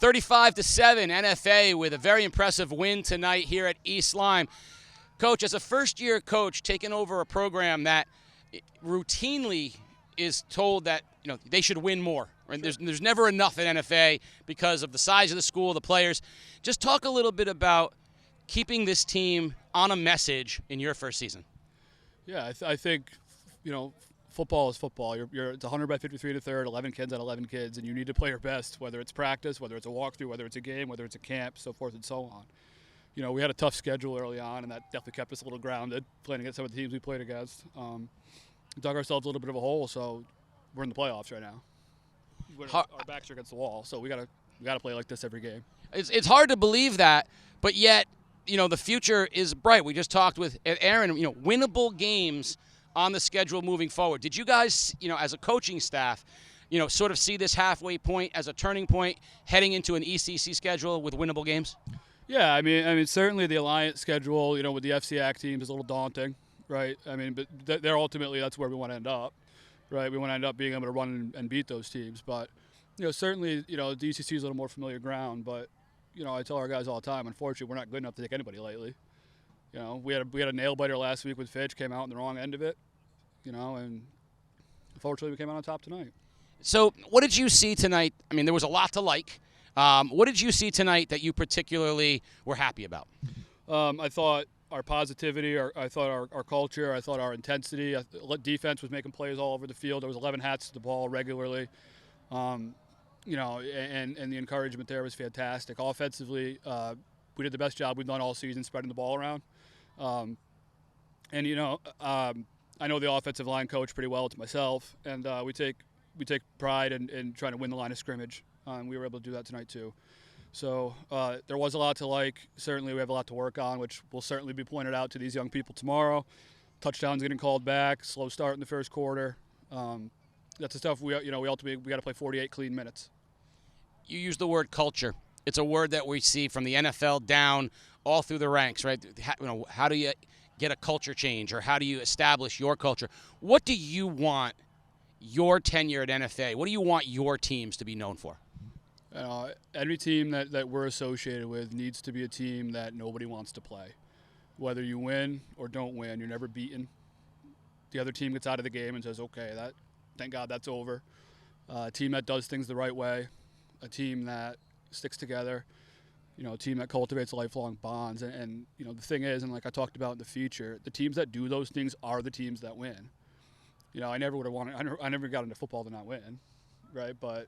35-7, NFA with a very impressive win tonight here at East Lyme. Coach, as a first-year coach taking over a program that routinely is told that they should win more. Right? There's never enough at NFA because of the size of the school, the players. Just talk a little bit about keeping this team on a message in your first season. Yeah, I think football is football. It's 100 by 53 to third, 11 kids at 11 kids, and you need to play your best, whether it's practice, whether it's a walkthrough, whether it's a game, whether it's a camp, so forth and so on. We had a tough schedule early on, and that definitely kept us a little grounded, playing against some of the teams we played against. Dug ourselves a little bit of a hole, so we're in the playoffs right now. Our backs are against the wall, so we gotta play like this every game. It's hard to believe that, but yet, the future is bright. We just talked with Aaron, winnable games on the schedule moving forward. Did you guys, as a coaching staff, sort of see this halfway point as a turning point heading into an ECC schedule with winnable games? Yeah, I mean, certainly the Alliance schedule, with the FCAC teams is a little daunting, right? I mean, but they're ultimately that's where we want to end up, right? We want to end up being able to run and beat those teams. But, certainly, the ECC is a little more familiar ground. But, I tell our guys all the time, unfortunately, we're not good enough to take anybody lightly. We had a nail biter last week with Fitch, came out on the wrong end of it, and unfortunately we came out on top tonight. So what did you see tonight? I mean, there was a lot to like. What did you see tonight that you particularly were happy about? I thought our positivity, I thought our culture, I thought our intensity. Defense was making plays all over the field. There was 11 hats to the ball regularly. And the encouragement there was fantastic. Offensively, we did the best job we've done all season spreading the ball around. I know the offensive line coach pretty well. It's myself, and we take pride in trying to win the line of scrimmage. We were able to do that tonight too. So there was a lot to like. Certainly we have a lot to work on, which will certainly be pointed out to these young people tomorrow. Touchdowns getting called back, slow start in the first quarter. That's the stuff we ultimately got to play 48 clean minutes. You use the word culture. It's a word that we see from the NFL down all through the ranks, right? How do you get a culture change, or how do you establish your culture? What do you want your tenure at NFA? What do you want your teams to be known for? Every team that we're associated with needs to be a team that nobody wants to play. Whether you win or don't win, you're never beaten. The other team gets out of the game and says, okay, thank God that's over. A team that does things the right way, a team that sticks together, a team that cultivates lifelong bonds. And the thing is, and like I talked about in the future, the teams that do those things are the teams that win. I never would have wanted, I never got into football to not win, right? But,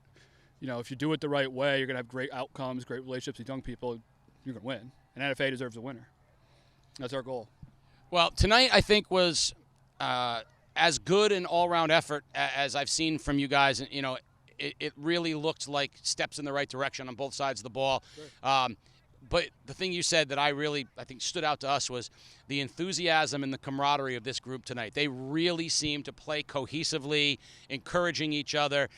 if you do it the right way, you're going to have great outcomes, great relationships with young people, you're going to win. And NFA deserves a winner. That's our goal. Well, tonight I think was as good an all-round effort as I've seen from you guys. It really looked like steps in the right direction on both sides of the ball. Sure. But the thing you said that I think stood out to us was the enthusiasm and the camaraderie of this group tonight. They really seemed to play cohesively, encouraging each other.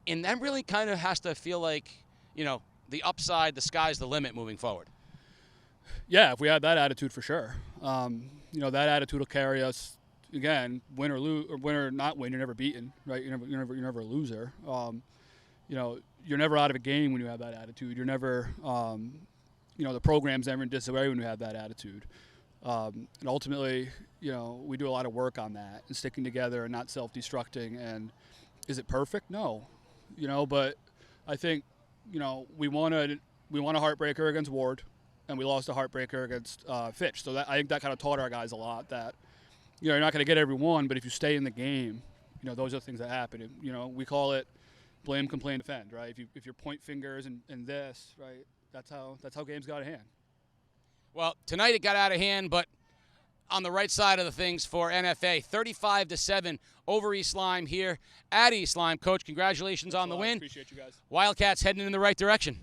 And that really kind of has to feel like, the upside, the sky's the limit moving forward. Yeah, if we had that attitude, for sure. That attitude will carry us. Again, win or lose, or win or not win, you're never beaten, right? You're never a loser. You're never out of a game when you have that attitude. You're never, the program's never in disarray when you have that attitude. And ultimately, we do a lot of work on that and sticking together and not self-destructing. And is it perfect? No, but I think, we won a heartbreaker against Ward, and we lost a heartbreaker against Fitch. So I think that kind of taught our guys a lot that, you're not going to get every one, but if you stay in the game, those are the things that happen. And, we call it blame, complain, defend, right? If you point fingers and this, right, that's how games got out of hand. Well, tonight it got out of hand, but on the right side of the things for NFA, 35-7 over East Lyme here at East Lyme. Coach, congratulations on the win. Appreciate you guys. Wildcats heading in the right direction.